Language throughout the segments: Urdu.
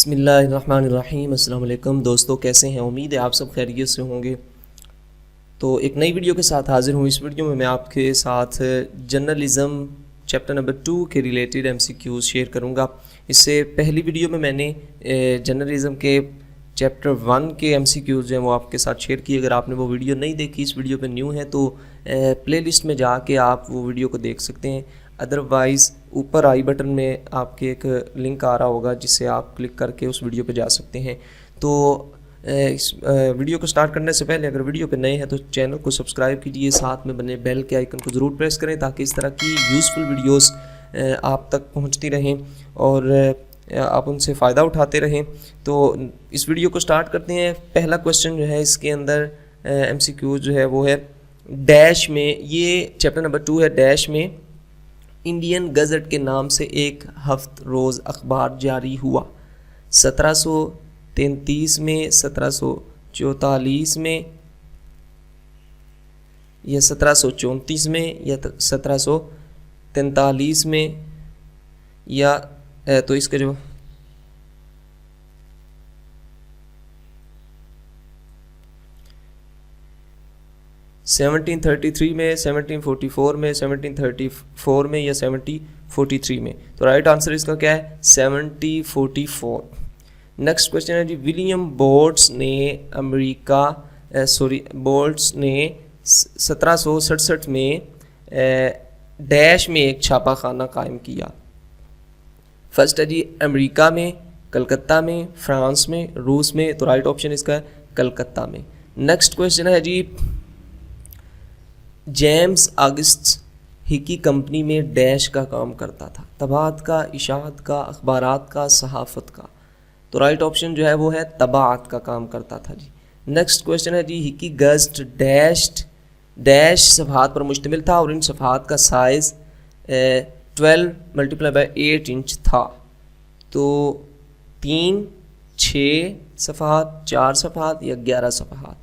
بسم اللہ الرحمن الرحیم۔ السلام علیکم دوستو، کیسے ہیں؟ امید ہے آپ سب خیریت سے ہوں گے۔ تو ایک نئی ویڈیو کے ساتھ حاضر ہوں۔ اس ویڈیو میں آپ کے ساتھ جرنلزم چیپٹر نمبر 2 کے ریلیٹڈ MCQs شیئر کروں گا۔ اس سے پہلی ویڈیو میں نے جرنلزم کے چیپٹر 1 کے MCQs جو ہیں وہ آپ کے ساتھ شیئر کی۔ اگر آپ نے وہ ویڈیو نہیں دیکھی، اس ویڈیو پہ نیو ہے تو پلے لسٹ میں جا کے آپ وہ ویڈیو کو دیکھ سکتے ہیں۔ ادروائز اوپر آئی بٹن میں آپ کے ایک لنک آ رہا ہوگا جس سے آپ کلک کر کے اس ویڈیو پہ جا سکتے ہیں۔ تو اس ویڈیو کو سٹارٹ کرنے سے پہلے اگر ویڈیو پہ نئے ہیں تو چینل کو سبسکرائب کیجئے، ساتھ میں بنے بیل کے آئیکن کو ضرور پریس کریں تاکہ اس طرح کی یوزفل ویڈیوز آپ تک پہنچتی رہیں اور آپ ان سے فائدہ اٹھاتے رہیں۔ تو اس ویڈیو کو سٹارٹ کرتے ہیں۔ پہلا کوسچن جو ہے اس کے اندر MCQ جو ہے وہ ہے ڈیش میں، یہ چیپٹر نمبر 2 ہے، ڈیش میں انڈین گزٹ کے نام سے ایک ہفت روز اخبار جاری ہوا۔ 1733 میں، 1744 میں یا 1734 میں یا 1743 میں یا تو اس کا جو 1733 میں، 1744 میں، 1734 میں یا 1743 میں۔ تو رائٹ آنسر اس کا کیا ہے؟ 1744۔ نیکسٹ کوسچن ہے جی، ولیم بورڈس نے بورڈس نے 1767 میں ڈیش میں ایک چھاپا خانہ قائم کیا۔ فرسٹ ہے جی امریکہ میں، کلکتہ میں، فرانس میں، روس میں۔ تو رائٹ آپشن اس کا ہے کلکتہ میں۔ نیکسٹ کوسچن ہے جی، جیمز آگسٹ ہکی کمپنی میں ڈیش کا کام کرتا تھا؟ طباعت کا، اشاعت کا، اخبارات کا، صحافت کا؟ تو رائٹ آپشن جو ہے وہ ہے طباعت کا کام کرتا تھا جی۔ نیکسٹ کوسچن ہے جی، ہکی گزٹ ڈیش صفحات پر مشتمل تھا اور ان صفحات کا سائز 12x8 انچ تھا؟ تو 3، 6 صفحات، 4 صفحات یا 11 صفحات؟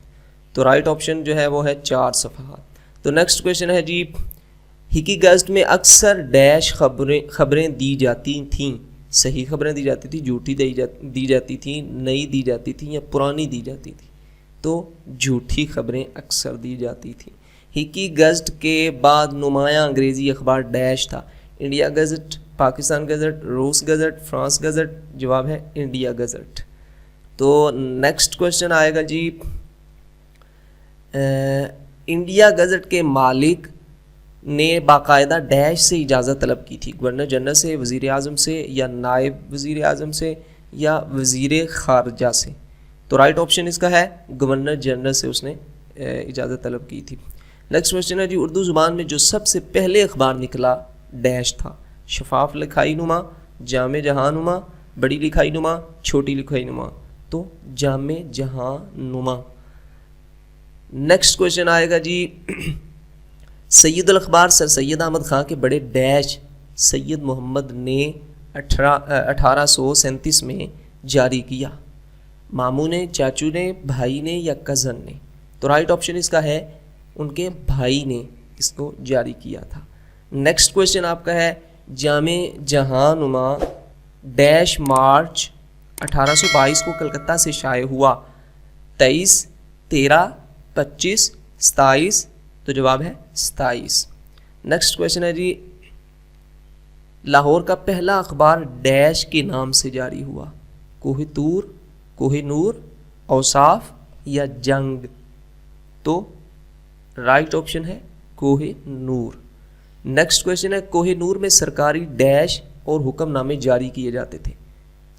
تو رائٹ آپشن جو ہے وہ ہے 4 صفحات۔ تو نیکسٹ کوسچن ہے جی، ہکی گزٹ میں اکثر ڈیش خبریں دی جاتی تھیں؟ صحیح خبریں دی جاتی تھی، جھوٹی دی جاتی تھی، نئی دی جاتی تھی یا پرانی دی جاتی تھی؟ تو جھوٹی خبریں اکثر دی جاتی تھیں۔ ہکی گزٹ کے بعد نمایاں انگریزی اخبار ڈیش تھا؟ انڈیا گزٹ، پاکستان گزٹ، روس گزٹ، فرانس گزٹ؟ جواب ہے انڈیا گزٹ۔ تو نیکسٹ کوسچن آئے گا جی، انڈیا گزٹ کے مالک نے باقاعدہ ڈیش سے اجازت طلب کی تھی؟ گورنر جنرل سے، وزیر اعظم سے یا نائب وزیر اعظم سے یا وزیر خارجہ سے؟ تو رائٹ آپشن اس کا ہے گورنر جنرل سے اس نے اجازت طلب کی تھی۔ نیکسٹ کوسچن ہے جی، اردو زبان میں جو سب سے پہلے اخبار نکلا ڈیش تھا؟ شفاف لکھائی نما، جامع جہاں نما، بڑی لکھائی نما، چھوٹی لکھائی نما؟ تو جامع جہاں نما۔ نیکسٹ کوسچن آئے گا جی، سید الاخبار سر سید احمد خان کے بڑے ڈیش سید محمد نے 1837 میں جاری کیا؟ ماموں نے، چاچو نے، بھائی نے یا کزن نے؟ تو رائٹ آپشن اس کا ہے ان کے بھائی نے اس کو جاری کیا تھا۔ نیکسٹ کوسچن آپ کا ہے، جامع جہاں نما ڈیش مارچ 1822 کو کلکتہ سے شائع ہوا؟ 23، 13، 25، 27؟ تو جواب ہے 27۔ نیکسٹ کوسچن ہے جی، لاہور کا پہلا اخبار ڈیش کے نام سے جاری ہوا؟ کوہ طور، کوہ نور، اوصاف یا جنگ؟ تو رائٹ آپشن ہے کوہ نور۔ نیکسٹ کوسچن ہے، کوہ نور میں سرکاری ڈیش اور حکم نامے جاری کیے جاتے تھے؟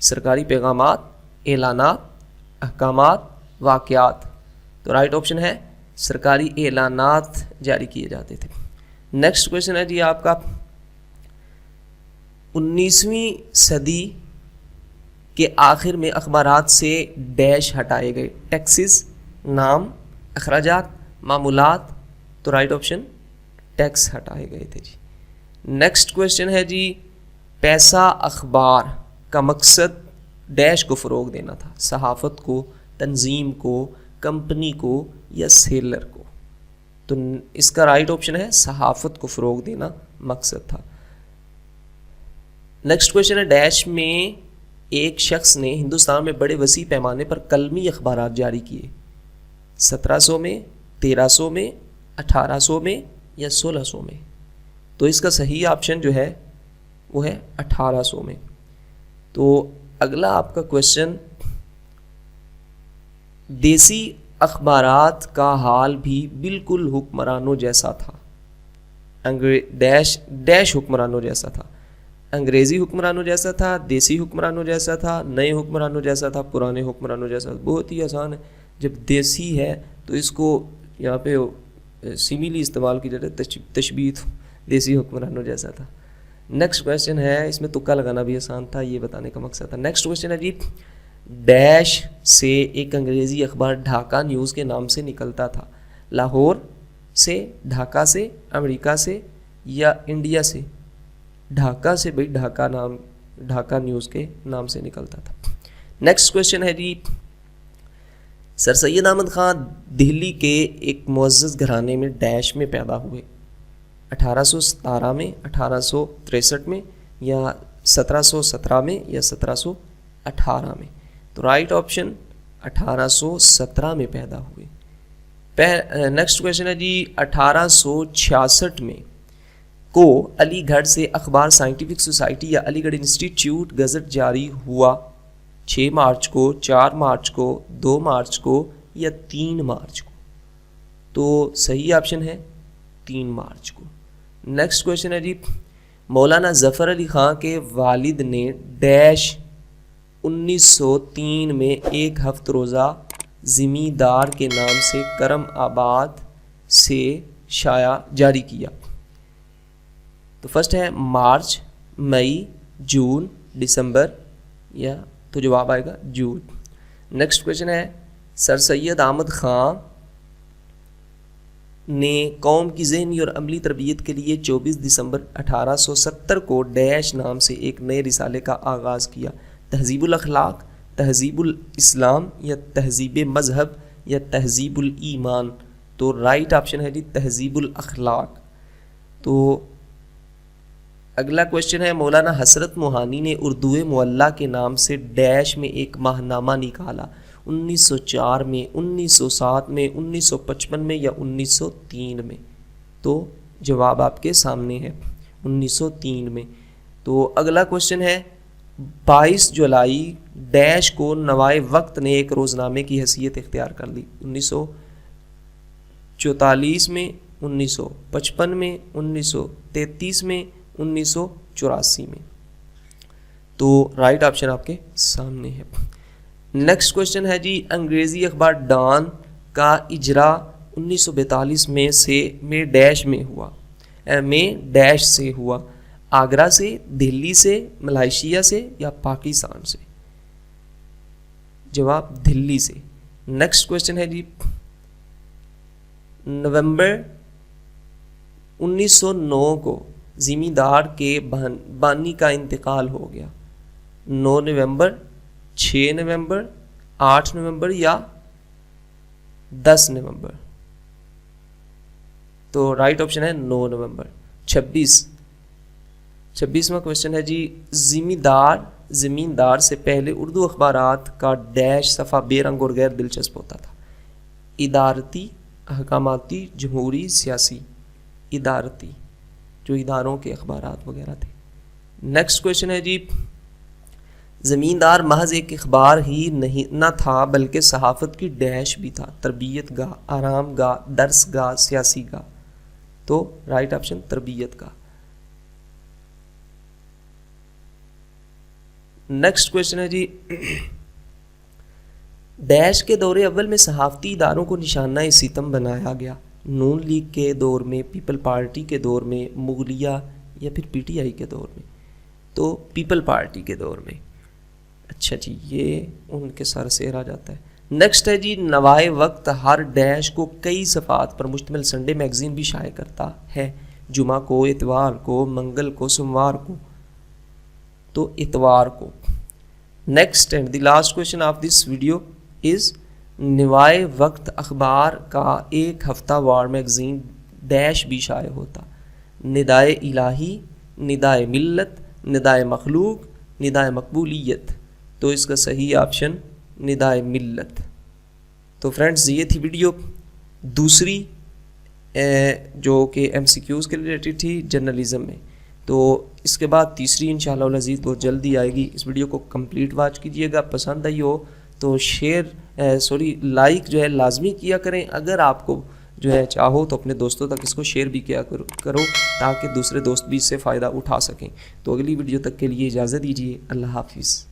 سرکاری پیغامات، اعلانات، احکامات، واقعات؟ تو رائٹ آپشن ہے سرکاری اعلانات جاری کیے جاتے تھے۔ نیکسٹ کوسچن ہے جی آپ کا، 19ویں صدی کے آخر میں اخبارات سے ڈیش ہٹائے گئے؟ ٹیکسز، نام، اخراجات، معمولات؟ تو رائٹ آپشن ٹیکس ہٹائے گئے تھے جی۔ نیکسٹ کوسچن ہے جی، پیسہ اخبار کا مقصد ڈیش کو فروغ دینا تھا؟ صحافت کو، تنظیم کو، کمپنی کو یا سیلر کو؟ تو اس کا رائٹ آپشن ہے صحافت کو فروغ دینا مقصد تھا۔ نیکسٹ کوسچن ہے، ڈیش میں ایک شخص نے ہندوستان میں بڑے وسیع پیمانے پر قلمی اخبارات جاری کیے؟ 1700 میں، 1300 میں، 1800 میں یا 1600 میں؟ تو اس کا صحیح آپشن جو ہے وہ ہے 1800 میں۔ تو اگلا آپ کا کویشچن، دیسی اخبارات کا حال بھی بالکل حکمرانوں جیسا تھا، ڈیش حکمرانوں جیسا تھا، انگریزی حکمرانوں جیسا تھا، دیسی حکمرانوں جیسا تھا، نئے حکمرانوں جیسا تھا، پرانے حکمرانوں جیسا تھا۔ بہت ہی آسان ہے، جب دیسی ہے تو اس کو یہاں پہ سیمیلی استعمال کی جاتی ہے، تشبیہ، دیسی حکمرانوں جیسا تھا۔ نیکسٹ کویشچن ہے، اس میں تکا لگانا بھی آسان تھا، یہ بتانے کا مقصد تھا۔ نیکسٹ کویشچن ہے جی، ڈیش سے ایک انگریزی اخبار ڈھاکہ نیوز کے نام سے نکلتا تھا؟ لاہور سے، ڈھاکہ سے، امریکہ سے یا انڈیا سے؟ ڈھاکہ سے بھائی، ڈھاکہ نیوز کے نام سے نکلتا تھا۔ نیکسٹ کویشچن ہے جی، سر سید احمد خان دہلی کے ایک معزز گھرانے میں ڈیش میں پیدا ہوئے؟ 1817 میں، 1863 میں یا 1717 میں یا 1718 میں؟ تو رائٹ آپشن 1817 میں پیدا ہوئے۔ نیکسٹ کویشچن ہے جی، 1866 میں کو علی گڑھ سے اخبار سائنٹیفک سوسائٹی یا علی گڑھ انسٹیٹیوٹ گزٹ جاری ہوا؟ 6 مارچ کو، 4 مارچ کو، 2 مارچ کو یا 3 مارچ کو؟ تو صحیح آپشن ہے 3 مارچ کو۔ نیکسٹ کویشچن ہے جی، مولانا ظفر علی خان کے والد نے ڈیش 1903 میں ایک ہفت روزہ زمیندار کے نام سے کرم آباد سے شائع جاری کیا؟ تو فرسٹ ہے مارچ، مئی، جون، دسمبر یا تو جواب آئے گا جون۔ نیکسٹ کویشچن ہے، سر سید احمد خان نے قوم کی ذہنی اور عملی تربیت کے لیے 24 دسمبر 1870 کو ڈیش نام سے ایک نئے رسالے کا آغاز کیا؟ تہذیب الاخلاق، تہذیب الاسلام یا تہذیب مذہب یا تہذیب الایمان؟ تو رائٹ آپشن ہے جی تہذیب الاخلاق۔ تو اگلا کویشچن ہے، مولانا حسرت موہانی نے اردو معلیٰ کے نام سے ڈیش میں ایک ماہ نامہ نکالا؟ 1904 میں، 1907 میں، 1955 میں یا 1903 میں؟ تو جواب آپ کے سامنے ہے 1903 میں۔ تو اگلا کویشچن ہے، 22 جولائی ڈیش کو نوائے وقت نے ایک روزنامے کی حیثیت اختیار کر لی؟ 1944 میں، 1955 میں، 1933 میں، 1984 میں؟ تو رائٹ آپشن آپ کے سامنے ہے۔ نیکسٹ کویشچن ہے جی، انگریزی اخبار ڈان کا اجرا 1942 میں ڈیش میں ہوا؟ ڈیش سے ہوا؟ آگرہ سے، دہلی سے، ملائیشیا سے یا پاکستان سے؟ جواب دہلی سے۔ نیکسٹ کویشچن ہے جی، نومبر 1909 کو زمیندار کے بانی کا انتقال ہو گیا؟ 9 نومبر، 6 نومبر، 8 نومبر یا 10 نومبر؟ تو رائٹ آپشن ہے 9 نومبر۔ 26واں کویشچن ہے جی، زمیندار سے پہلے اردو اخبارات کا ڈیش صفحہ بے رنگ اور غیر دلچسپ ہوتا تھا؟ ادارتی، احکاماتی، جمہوری، سیاسی؟ ادارتی، جو اداروں کے اخبارات وغیرہ تھے۔ نیکسٹ کویشچن ہے جی، زمیندار محض ایک اخبار ہی نہ تھا بلکہ صحافت کی ڈیش بھی تھا؟ تربیت گاہ، آرام گاہ، درس گاہ، سیاسی گاہ؟ تو رائٹ آپشن تربیت گاہ۔ نیکسٹ کویشچن ہے جی، ڈیش کے دور اول میں صحافتی اداروں کو نشانہ ستم بنایا گیا؟ نون لیگ کے دور میں، پیپل پارٹی کے دور میں، مغلیہ یا پھر پی ٹی آئی کے دور میں؟ تو پیپل پارٹی کے دور میں۔ اچھا جی، یہ ان کے سر سے آ جاتا ہے۔ نیکسٹ ہے جی، نوائے وقت ہر ڈیش کو کئی صفحات پر مشتمل سنڈے میگزین بھی شائع کرتا ہے؟ جمعہ کو، اتوار کو، منگل کو، سوموار کو؟ تو اتوار کو۔ Next and the last question of this video is, Nawai Waqt اخبار کا ایک ہفتہ وار میگزین ڈیش بھی شائع ہوتا؟ ندائے الہی، ندائے ملت، ندائے مخلوق، ندائے مقبولیت؟ تو اس کا صحیح آپشن ندائے ملت۔ تو فرینڈز یہ تھی ویڈیو دوسری جو کہ ایم سی کیوز کے ریلیٹڈ تھی جرنلزم میں۔ تو اس کے بعد تیسری انشاءاللہ العزیز بہت جلدی آئے گی۔ اس ویڈیو کو کمپلیٹ واچ کیجیے گا، پسند آئی ہو تو لائک جو ہے لازمی کیا کریں۔ اگر آپ کو جو ہے چاہو تو اپنے دوستوں تک اس کو شیئر بھی کیا کرو تاکہ دوسرے دوست بھی اس سے فائدہ اٹھا سکیں۔ تو اگلی ویڈیو تک کے لیے اجازت دیجیے، اللہ حافظ۔